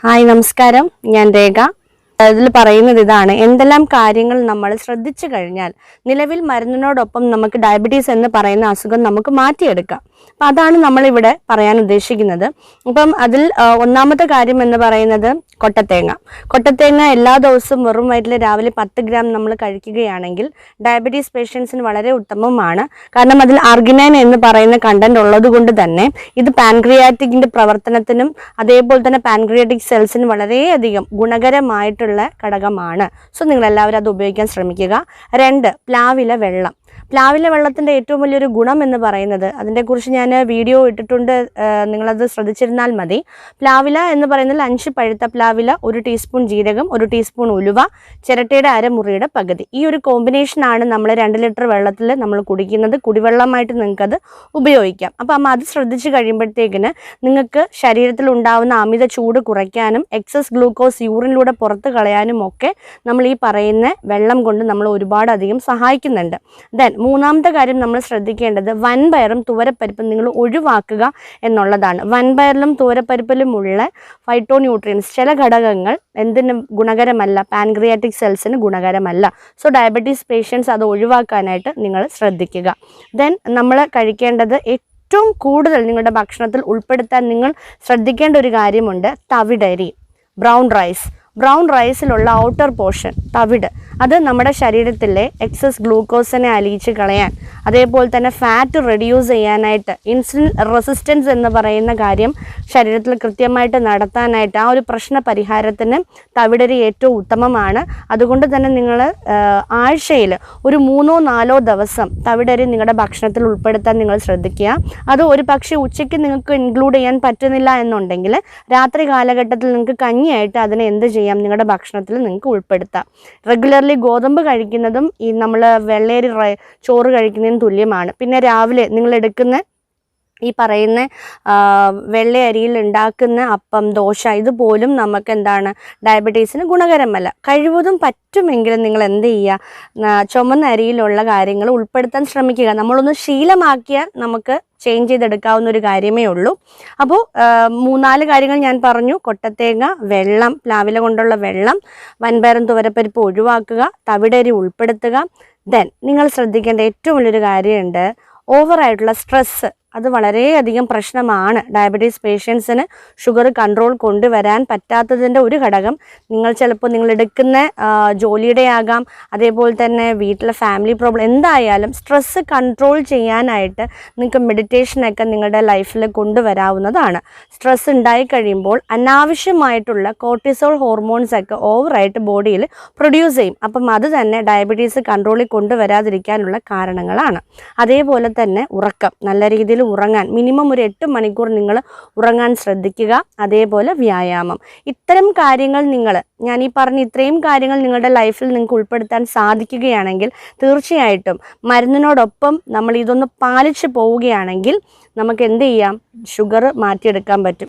Hi നമസ്കാരം, ഞാൻ രേഖ. ഇതിൽ പറയുന്നത് ഇതാണ്: എന്തെല്ലാം കാര്യങ്ങൾ നമ്മൾ ശ്രദ്ധിച്ചു കഴിഞ്ഞാൽ നിലവിൽ മരുന്നിനോടൊപ്പം നമുക്ക് ഡയബറ്റീസ് എന്ന് പറയുന്ന അസുഖം നമുക്ക് മാറ്റിയെടുക്കാം. അപ്പം അതാണ് നമ്മളിവിടെ പറയാൻ ഉദ്ദേശിക്കുന്നത്. അപ്പം അതിൽ ഒന്നാമത്തെ കാര്യം എന്ന് പറയുന്നത് കൊട്ടത്തേങ്ങ എല്ലാ ദിവസവും വെറും വയറ്റിൽ രാവിലെ 10 ഗ്രാം നമ്മൾ കഴിക്കുകയാണെങ്കിൽ ഡയബറ്റീസ് പേഷ്യൻസിന് വളരെ ഉത്തമമാണ്. കാരണം അതിൽ ആർഗിനൈൻ എന്ന് പറയുന്ന കണ്ടന്റ് ഉള്ളത് കൊണ്ട് തന്നെ ഇത് പാൻക്രിയാറ്റിക്കിന്റെ പ്രവർത്തനത്തിനും അതേപോലെ തന്നെ പാൻക്രിയാറ്റിക് സെൽസിനും വളരെയധികം ഗുണകരമായിട്ടുള്ള ഘടകമാണ്. സോ നിങ്ങൾ എല്ലാവരും അത് ഉപയോഗിക്കാൻ ശ്രമിക്കുക. 2, പ്ലാവില വെള്ളത്തിൻ്റെ ഏറ്റവും വലിയൊരു ഗുണം എന്ന് പറയുന്നത്, അതിനെക്കുറിച്ച് ഞാൻ വീഡിയോ ഇട്ടിട്ടുണ്ട്, നിങ്ങളത് ശ്രദ്ധിച്ചിരുന്നാൽ മതി. പ്ലാവില എന്ന് പറയുന്നത് 5 പഴുത്ത പ്ലാവില, 1 ടീസ്പൂൺ ജീരകം, 1 ടീസ്പൂൺ ഉലുവ, ചിരട്ടയുടെ അരമുറിയുടെ പകുതി. ഈ ഒരു കോമ്പിനേഷനാണ് നമ്മൾ 2 ലിറ്റർ വെള്ളത്തിൽ നമ്മൾ കുടിക്കുന്നത്. കുടിവെള്ളമായിട്ട് നിങ്ങൾക്കത് ഉപയോഗിക്കാം. അപ്പം അത് ശ്രദ്ധിച്ച് കഴിയുമ്പോഴത്തേക്കിന് നിങ്ങൾക്ക് ശരീരത്തിൽ ഉണ്ടാകുന്ന അമിത ചൂട് കുറയ്ക്കാനും എക്സസ് ഗ്ലൂക്കോസ് യൂറിനിലൂടെ പുറത്ത് കളയാനും ഒക്കെ നമ്മൾ ഈ പറയുന്ന വെള്ളം കൊണ്ട് നമ്മൾ ഒരുപാടധികം സഹായിക്കുന്നുണ്ട്. മൂന്നാമത്തെ കാര്യം നമ്മൾ ശ്രദ്ധിക്കേണ്ടത് വൻപയറും തുവരപ്പരിപ്പും നിങ്ങൾ ഒഴിവാക്കുക എന്നുള്ളതാണ്. വൻപയറിലും തുവരപ്പരിപ്പിലുമുള്ള ഫൈറ്റോ ന്യൂട്രിയൻസ്, ചില ഘടകങ്ങൾ എന്തിനും ഗുണകരമല്ല, പാൻക്രിയാറ്റിക് സെൽസിന് ഗുണകരമല്ല. സോ ഡയബറ്റീസ് പേഷ്യൻസ് അത് ഒഴിവാക്കാനായിട്ട് നിങ്ങൾ ശ്രദ്ധിക്കുക. നമ്മൾ കഴിക്കേണ്ടത് ഏറ്റവും കൂടുതൽ നിങ്ങളുടെ ഭക്ഷണത്തിൽ ഉൾപ്പെടുത്താൻ നിങ്ങൾ ശ്രദ്ധിക്കേണ്ട ഒരു കാര്യമുണ്ട്: തവിടരി, ബ്രൗൺ റൈസിലുള്ള ഔട്ടർ പോർഷൻ തവിട്, അത് നമ്മുടെ ശരീരത്തിലെ എക്സസ് ഗ്ലൂക്കോസിനെ അലിയിച്ച് കളയാൻ, അതേപോലെ തന്നെ ഫാറ്റ് റെഡ്യൂസ് ചെയ്യാനായിട്ട്, ഇൻസുലിൻ റെസിസ്റ്റൻസ് എന്ന് പറയുന്ന കാര്യം ശരീരത്തിൽ കൃത്യമായിട്ട് നടത്താനായിട്ട്, ആ ഒരു പ്രശ്ന പരിഹാരത്തിന് തവിടരി ഏറ്റവും ഉത്തമമാണ്. അതുകൊണ്ട് തന്നെ നിങ്ങൾ ആഴ്ചയിൽ ഒരു 3-4 ദിവസം തവിടരി നിങ്ങളുടെ ഭക്ഷണത്തിൽ ഉൾപ്പെടുത്താൻ നിങ്ങൾ ശ്രദ്ധിക്കുക. അത് ഒരു പക്ഷേ ഉച്ചയ്ക്ക് നിങ്ങൾക്ക് ഇൻക്ലൂഡ് ചെയ്യാൻ പറ്റുന്നില്ല എന്നുണ്ടെങ്കിൽ രാത്രി കാലഘട്ടത്തിൽ നിങ്ങൾക്ക് കഞ്ഞിയായിട്ട് അതിനെ എന്ത് ചെയ്യാം, നിങ്ങളുടെ ഭക്ഷണത്തിൽ നിങ്ങൾക്ക് ഉൾപ്പെടുത്താം. റെഗുലർലി ഗോതമ്പ് കഴിക്കുന്നതും ഈ നമ്മൾ വെള്ളേരി ചോറ് കഴിക്കുന്നതിന് തുല്യമാണ്. പിന്നെ രാവിലെ നിങ്ങൾ എടുക്കുന്ന ഈ പറയുന്ന വെള്ള അരിയിൽ ഉണ്ടാക്കുന്ന അപ്പം, ദോശ, ഇതുപോലും നമുക്ക് എന്താണ്, ഡയബറ്റീസിന് ഗുണകരമല്ല. കഴിവതും പറ്റുമെങ്കിലും നിങ്ങൾ എന്ത് ചെയ്യുക, ചുമന്ന അരിയിലുള്ള കാര്യങ്ങൾ ഉൾപ്പെടുത്താൻ ശ്രമിക്കുക. നമ്മളൊന്ന് ശീലമാക്കിയാൽ നമുക്ക് ചേഞ്ച് ചെയ്തെടുക്കാവുന്ന ഒരു കാര്യമേ ഉള്ളൂ. അപ്പോൾ 3-4 കാര്യങ്ങൾ ഞാൻ പറഞ്ഞു: കൊട്ടത്തേങ്ങ, വെള്ളം, പ്ലാവില കൊണ്ടുള്ള വെള്ളം, വൻപയറും തുവരപ്പരിപ്പ് ഒഴിവാക്കുക, തവിടരി ഉൾപ്പെടുത്തുക. നിങ്ങൾ ശ്രദ്ധിക്കേണ്ട ഏറ്റവും വലിയൊരു കാര്യമുണ്ട്: ഓവറായിട്ടുള്ള സ്ട്രെസ്സ്. അത് വളരെയധികം പ്രശ്നമാണ്. ഡയബറ്റീസ് പേഷ്യൻസിന് ഷുഗർ കൺട്രോൾ കൊണ്ടുവരാൻ പറ്റാത്തതിൻ്റെ ഒരു ഘടകം നിങ്ങൾ എടുക്കുന്ന ജോലിയുടെ ആകാം, അതേപോലെ തന്നെ വീട്ടിലെ ഫാമിലി പ്രോബ്ലം, എന്തായാലും സ്ട്രെസ്സ് കൺട്രോൾ ചെയ്യാനായിട്ട് നിങ്ങൾക്ക് മെഡിറ്റേഷനൊക്കെ നിങ്ങളുടെ ലൈഫിൽ കൊണ്ടുവരാവുന്നതാണ്. സ്ട്രെസ് ഉണ്ടായി കഴിയുമ്പോൾ അനാവശ്യമായിട്ടുള്ള കോർട്ടിസോൾ ഹോർമോൺസ് ഒക്കെ ഓവറായിട്ട് ബോഡിയിൽ പ്രൊഡ്യൂസ് ചെയ്യും. അപ്പം അത് തന്നെ ഡയബറ്റീസ് കൺട്രോളിൽ കൊണ്ടുവരാതിരിക്കാനുള്ള കാരണങ്ങളാണ്. അതേപോലെ തന്നെ ഉറക്കം, നല്ല രീതിയിൽ ഉറങ്ങാൻ മിനിമം ഒരു 8 മണിക്കൂർ നിങ്ങൾ ഉറങ്ങാൻ ശ്രദ്ധിക്കുക. അതേപോലെ വ്യായാമം. ഇത്തരം കാര്യങ്ങൾ ഞാൻ ഈ പറഞ്ഞ ഇത്രയും കാര്യങ്ങൾ നിങ്ങളുടെ ലൈഫിൽ നിങ്ങൾക്ക് ഉൾപ്പെടുത്താൻ സാധിക്കുകയാണെങ്കിൽ തീർച്ചയായിട്ടും മരുന്നിനോടൊപ്പം നമ്മൾ ഇതൊന്ന് പാലിച്ച് പോവുകയാണെങ്കിൽ നമുക്ക് എന്ത് ചെയ്യാം, ഷുഗർ മാറ്റിയെടുക്കാൻ പറ്റും.